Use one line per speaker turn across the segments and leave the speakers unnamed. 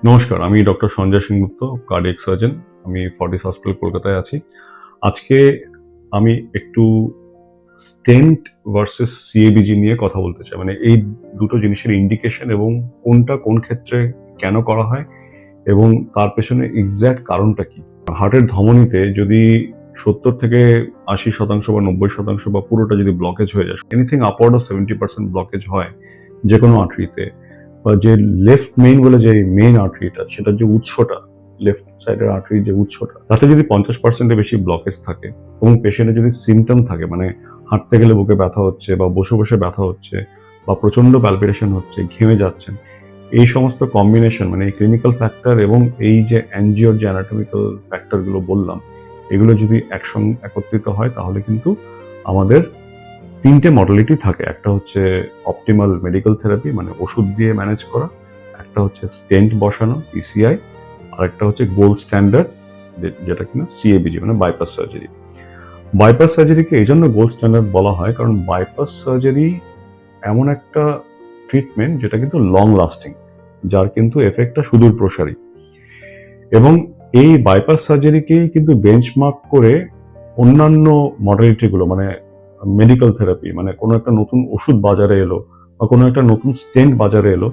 নমস্কার, আমি doctor Sanjay Sengupta, cardiac surgeon. আমি ফর্টিস হসপিটাল কলকাতায় আছি। আজকে আমি একটু স্টেন্ট ভার্সেস সিএবিজি নিয়ে কথা বলতে চাই। মানে এই দুটো জিনিসের ইন্ডিকেশন এবং কোনটা কোন ক্ষেত্রে কেন করা হয় এবং তার পেছনে এক্সাক্ট কারণটা কি। হার্টের ধমনীতে যদি ৭০ থেকে ৮০% বা ৯০% বা পুরোটা যদি ব্লকেজ হয়ে যায়, এনিথিং আপওয়ার্ড অফ 70% ব্লকেজ হয় যেকোনো আর্টারিতে, বা যে লেফট মেইন বলে যে মেইন আর্টারিটা, সেটার যে উৎসটা, লেফট সাইডের আর্টারির যে উৎসটা, তাতে যদি 50% বেশি ব্লকেজ থাকে এবং পেশেন্টের যদি সিমটম থাকে, মানে হাঁটতে গেলে বুকে ব্যথা হচ্ছে বা বসে বসে ব্যথা হচ্ছে বা প্রচন্ড প্যালপিটেশন হচ্ছে, ঘেমে যাচ্ছেন, এই সমস্ত কম্বিনেশন, মানে এই ক্লিনিক্যাল ফ্যাক্টর এবং এই যে অ্যানজিওর যে অ্যানাটমিক্যাল ফ্যাক্টরগুলো বললাম, এগুলো যদি একসঙ্গে একত্রিত হয় তাহলে কিন্তু আমাদের তিনটে মডালিটি থাকে। একটা হচ্ছে অপটিমাল মেডিকেল থেরাপি, মানে ওষুধ দিয়ে ম্যানেজ করা। একটা হচ্ছে স্টেন্ট বসানো, পিসিআই। আর একটা হচ্ছে গোল্ড স্ট্যান্ডার্ড, যেটা কিনা সিএবিজি, মানে বাইপাস সার্জারি। বাইপাস সার্জারিকে এই জন্য গোল্ড স্ট্যান্ডার্ড বলা হয় কারণ বাইপাস সার্জারি এমন একটা ট্রিটমেন্ট যেটা কিন্তু লং লাস্টিং, যার কিন্তু এফেক্টটা সুদূর প্রসারী। এবং এই বাইপাস সার্জারিকেই কিন্তু বেঞ্চমার্ক করে অন্যান্য মডালিটিগুলো, মানে মেডিকেল থেরাপি, মানে কোনো একটা নতুন ওষুধ বাজারে এলো বা কোনো একটা নতুন স্টেন্ট বাজারে এলো,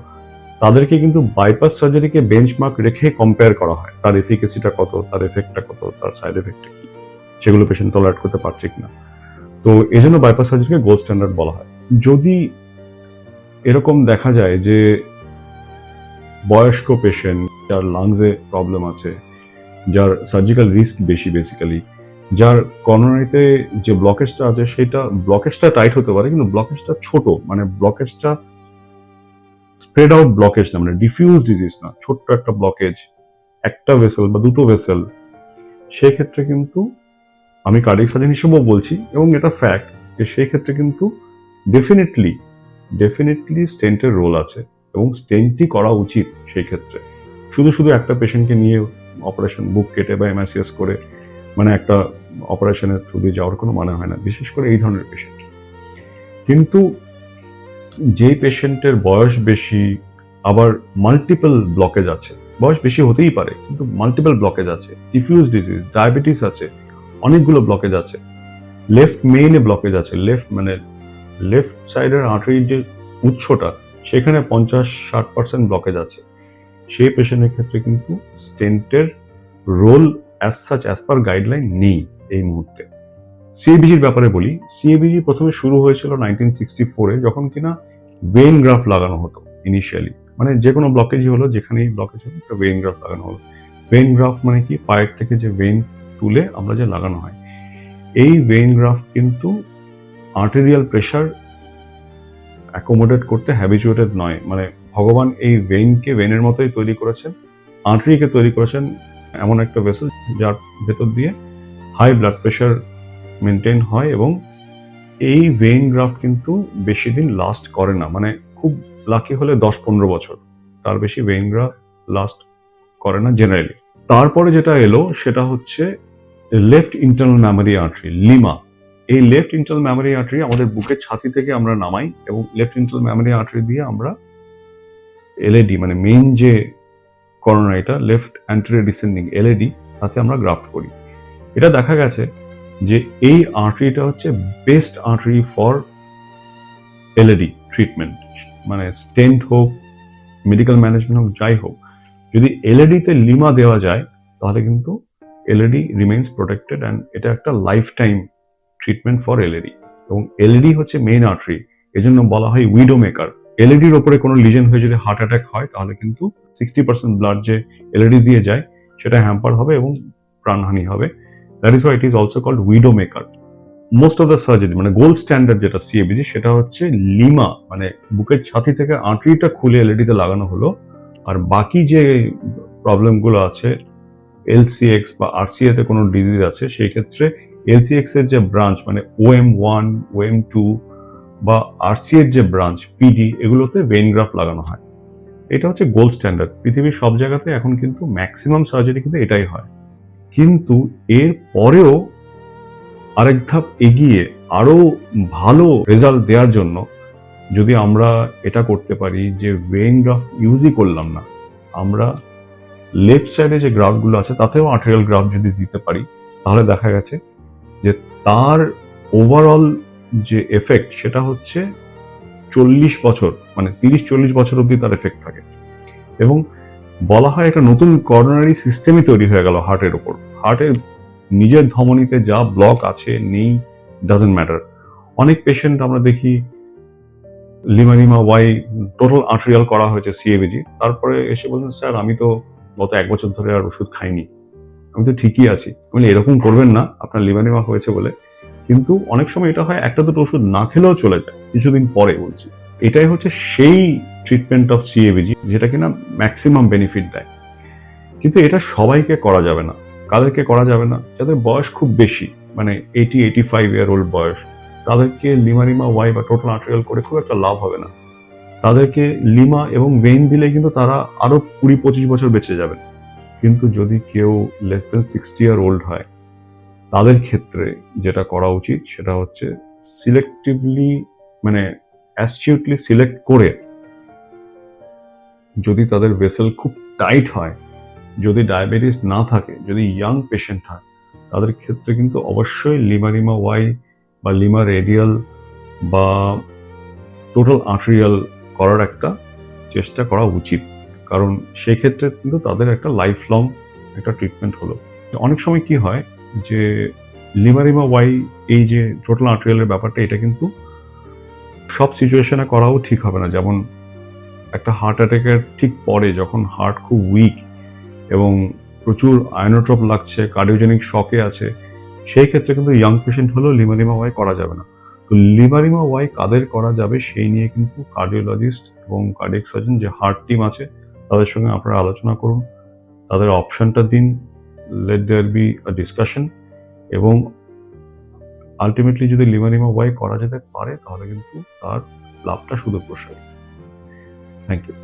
তাদেরকে কিন্তু বাইপাস সার্জারিকে বেঞ্চমার্ক রেখে কম্পেয়ার করা হয়। তার এফিকেসিটা কত, তার এফেক্টটা কত, তার সাইড এফেক্টটা কি, সেগুলো পেশেন্ট টলারেট করতে পারছে কিনা। তো এই জন্য বাইপাস সার্জারিকে গোল্ড স্ট্যান্ডার্ড বলা হয়। যদি এরকম দেখা যায় যে বয়স্ক পেশেন্ট, যার লাংসে প্রবলেম আছে, যার সার্জিক্যাল রিস্ক বেশি, বেসিক্যালি যার করোনারিতে যে ব্লকেজটা আছে, সেটা ব্লকেজটা টাইট হতে পারে কিন্তু ব্লকেজটা ছোট, মানে ব্লকেজটা স্প্রেড আউট ব্লকেজ না, মানে ডিফিউজ ডিজিজ না, ছোট্ট একটা ব্লকেজ, একটা ভেসেল বা দুটো ভেসেল, সেক্ষেত্রে কিন্তু আমি কার্ডিয়াক সার্জন হিসেবেও বলছি এবং এটা ফ্যাক্ট যে সেই ক্ষেত্রে কিন্তু ডেফিনেটলি ডেফিনেটলি স্টেন্টের রোল আছে এবং স্টেন্টই করা উচিত সেই ক্ষেত্রে। শুধু শুধু একটা পেশেন্টকে নিয়ে অপারেশন বুক কেটে বা এমআইসিএস করে, মানে একটা অপারেশনের থ্রু দিয়ে যাওয়ার কোনো মানে হয় না, বিশেষ করে এই ধরনের পেশেন্ট। কিন্তু যে পেশেন্টের বয়স বেশি, আবার মাল্টিপল ব্লকেজ আছে, বয়স বেশি হতেই পারে কিন্তু মাল্টিপল ব্লকেজ আছে, ডিফিউজ ডিজিজ, ডায়াবেটিস আছে, অনেকগুলো ব্লকেজ আছে, লেফট মেইনে ব্লকেজ আছে, লেফট মানে লেফট সাইডের আর্টারির যে উৎসটা, সেখানে 50-60% ব্লকেজ আছে, সেই পেশেন্টের ক্ষেত্রে কিন্তু স্টেন্টের role as such as per guideline নেই এই মুহূর্তে। সিএবিজির ব্যাপারে বলি, সিএবিজি প্রথমে শুরু হয়েছিল 1964-এ, যখন কিনা ভেইন গ্রাফ লাগানো হতো ইনিশিয়ালি। মানে যে কোনো ব্লকেজই হলো, যেখানেই ব্লকেজ হলো, একটা ভেইন গ্রাফ লাগানো হলো। ভেইন গ্রাফ মানে কি? পায়ের থেকে যে ভেইন তুলে আমরা যে লাগানো হয়, এই ভেইন গ্রাফ কিন্তু আর্টেরিয়াল প্রেশার অ্যাকোমোডেট করতে হ্যাবিচুয়েটেড নয়। মানে ভগবান এই ভেইনকে ভেইনের মতোই তৈরি করেছেন, আর্টারিকে তৈরি করেছেন এমন একটা ভেসেল যার ভেতর দিয়ে হাই ব্লাড প্রেশার মেনটেন হয়, এবং এই ভেইন গ্রাফট কিন্তু বেশি দিন লাস্ট করে না। মানে খুব লাকি হলে 10-15 বছর, তার বেশি ভেইন গ্রাফট লাস্ট করে না জেনারেলি। তারপরে যেটা এলো সেটা হচ্ছে left internal mammary artery, lima. এই লেফট ইন্টারনাল ম্যামারি আর্টারি আমাদের বুকের ছাতি থেকে আমরা নামাই এবং লেফট ইন্টারনাল ম্যামারি আর্টারি দিয়ে আমরা এলএডি, মানে মেইন যে করোনারিটা, লেফট অ্যান্টেরিয়র ডিসেন্ডিং এলএডি, তাতে আমরা গ্রাফট করি। এটা দেখা গেছে যে এই আর্টারিটা হচ্ছে best artery for LAD treatment, মানে স্টেন্ট হোক, মেডিকেল ম্যানেজমেন্ট হোক, যাই হোক, যদি এলএডিতে লিমা দেওয়া যায় তাহলে কিন্তু এলএডি রিমেইনস প্রোটেক্টেড, অ্যান্ড এটা একটা life time treatment for LAD. এবং এলএডি হচ্ছে মেইন আর্টারি, এজন্য বলা হয় উইডো মেকার। এলএডির ওপরে কোনো লিজেন হয়ে যদি হার্ট অ্যাটাক হয় তাহলে কিন্তু 60% ব্লাড যে এলএডি দিয়ে যায় সেটা হ্যাম্পার হবে এবং প্রাণহানি হবে। That is why it is also called widow maker. Most of the surgery, মানে গোল্ড স্ট্যান্ডার্ড যেটা সিএবিজি, সেটা হচ্ছে লিমা, মানে বুকের ছাতি থেকে আর্টারিটা খুলে এলএডিতে লাগানো হলো। আর বাকি যে প্রবলেমগুলো আছে, এলসিএক্স বা আরসিএ তে কোনো ডিজিজ আছে, সেই ক্ষেত্রে এলসিএক্স এর যে ব্রাঞ্চ, মানে OM1, OM2 বা আরসিএ এর যে ব্রাঞ্চ পিডি, এগুলোতে ভেইন গ্রাফ লাগানো হয়। এটা হচ্ছে গোল্ড স্ট্যান্ডার্ড পৃথিবীর সব জায়গাতে। এখন কিন্তু ম্যাক্সিমাম সার্জারি কিন্তু এটাই হয়। কিন্তু এর পরেও আরেক ধাপ এগিয়ে আরো ভালো রেজাল্ট দেওয়ার জন্য যদি আমরা এটা করতে পারি যে ভেইন গ্রাফট ইউজই করলাম না, আমরা লেফট সাইডে যে গ্রাফগুলো আছে তাতেও আর্টেরিয়াল গ্রাফ যদি দিতে পারি, তাহলে দেখা গেছে যে তার ওভারঅল যে এফেক্ট সেটা হচ্ছে 40 বছর, মানে 30-40 বছর অব্দি তার এফেক্ট থাকে। এবং বলা হয় একটা নতুন করোনারি সিস্টেমই তৈরি হয়ে গেল হার্টের ওপর। হার্টের নিজের ধমনীতে যা ব্লক আছে নেই, ডাজেন্ট ম্যাটার। অনেক পেশেন্ট আমরা দেখি লিমারিমা ওয়াই টোটাল আর্টেরিয়াল করা হয়েছে সিএবিজি, তারপরে এসে বলছেন স্যার আমি তো গত 1 বছর ধরে আর ওষুধ খাইনি, আমি তো ঠিকই আছি। আমি এরকম করবেন না আপনার লিমারিমা হয়েছে বলে, কিন্তু অনেক সময় এটা হয় একটা দুটো ওষুধ না খেলেও চলে যায় কিছুদিন পরে। বলছি এটাই হচ্ছে সেই ট্রিটমেন্ট অফ সিএবিজি যেটা কিনা ম্যাক্সিমাম বেনিফিট দেয়। কিন্তু এটা সবাইকে করা যাবে না। কাদেরকে করা যাবে না? যাদের বয়স খুব বেশি, মানে 85 ইয়ার ওল্ড বয়স, তাদেরকে লিমারিমা ওয়াই বা টোটাল আর্টেরিয়াল করে খুব একটা লাভ হবে না। তাদেরকে লিমা এবং ভেইন দিলে কিন্তু তারা আরো 20-25 বছর বেঁচে যাবেন। কিন্তু যদি কেউ লেস দেন 60 ইয়ার ওল্ড হয়, তাদের ক্ষেত্রে যেটা করা উচিত সেটা হচ্ছে সিলেক্টিভলি, মানে অ্যাস্টিউটলি সিলেক্ট করে, যদি তাদের ভেসেল খুব টাইট হয়, যদি ডায়াবেটিস না থাকে, যদি ইয়াং পেশেন্ট হয়, তাদের ক্ষেত্রে কিন্তু অবশ্যই লিমারিমা ওয়াই বা লিমা রেডিয়াল বা টোটাল আর্টেরিয়াল করার একটা চেষ্টা করা উচিত। কারণ সেই ক্ষেত্রে কিন্তু তাদের একটা লাইফ লং একটা ট্রিটমেন্ট হলো। অনেক সময় কি হয় যে লিমারিমা ওয়াই, এই যে টোটাল আর্টেরিয়ালের ব্যাপারটা, এটা কিন্তু সব সিচুয়েশনে করাও ঠিক হবে না। যেমন একটা হার্ট অ্যাটাকের ঠিক পরে যখন হার্ট খুব উইক এবং প্রচুর আয়নোট্রপ লাগছে, কার্ডিওজেনিক শকে আছে, সেই ক্ষেত্রে কিন্তু ইয়াং পেশেন্ট হলেও লিমারিমা ওয়াই করা যাবে না। তো লিমারিমা ওয়াই কাদের করা যাবে সেই নিয়ে কিন্তু কার্ডিওলজিস্ট এবং কার্ডিয়াক সার্জন যে হার্ট টিম আছে তাদের সঙ্গে আপনারা আলোচনা করুন, তাদের অপশনটা দিন, let there be a discussion, এবং আলটিমেটলি যদি লিমারিমা ওয়াই করা যেতে পারে তাহলে কিন্তু তার লাভটা শুধু প্রসারী। Thank you.